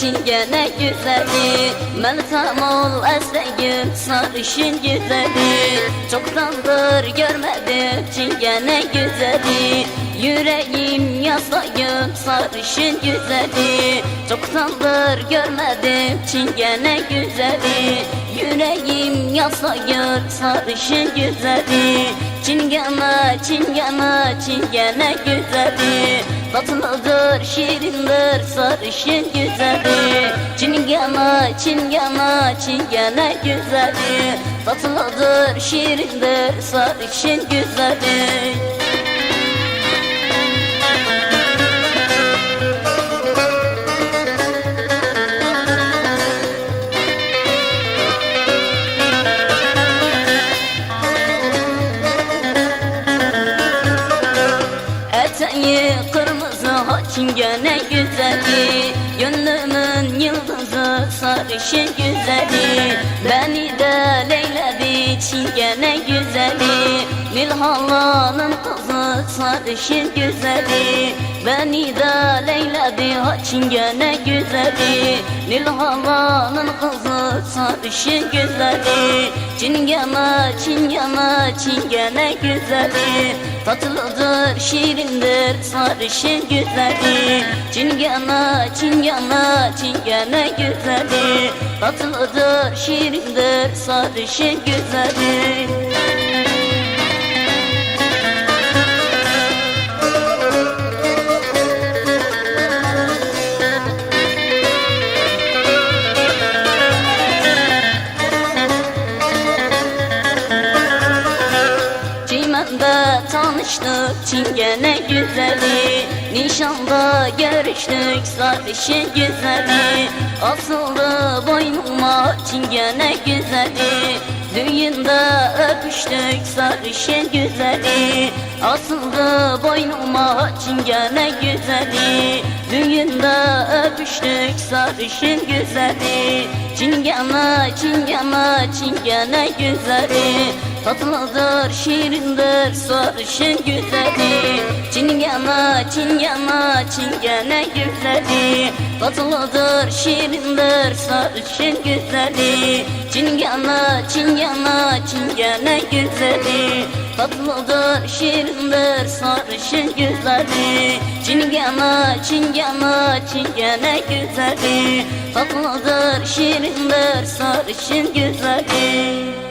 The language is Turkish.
çingene güzeli, Meltem ol esreyim sarışın güzeli. Çoktandır görmedim çingene güzeli, yüreğim yaslayıp sarışın güzeli. Çoktandır görmedim çingene güzeli, yüreğim yaslayıp sarışın güzeli. Çingene, çingene, çingene güzeli, tatlıdır, şirindir, sarışın güzeli. Çingene, çingene, çingene güzeli, tatlıdır, şirindir, sarışın güzeli. Eteği kırmızı çingene güzeli, gönlümün yıldızı sarışın güzeli. Beni de leyledi çingene güzeli, Nilhalanın kızı sarışın güzeli. Beni de leyledi çingene güzeli, Nilhalanın kızı sarışın güzeli. Çingene, çingene, çingene güzeli, tatlıdır, şirindir, sarışın güzeli. Çingene, çingene, çingene güzeli, tatlıdır, şirindir, sarışın güzeli. Çimende tanıştık çingene güzeli, nişanda görüştük sarışın güzeli. Asıldı boynuma çingene güzeli, düğünde öpüştük sarışın güzeli. Asıldı boynuma çingene güzeli, düğünde öpüştük sarışın güzeli. Çingene, çingene, çingene güzeli, tatlıdır, şirindir, sarışın güzeli. Çingene, çingene, çingene güzeli, tatlıdır, şirindir, sarışın güzeli. Çingene, çingene, çingene güzeli, tatlıdır, şirindir, sarışın güzeli. Çingene, çingene, çingene güzeli, tatlıdır, şirindir, sarışın güzeli.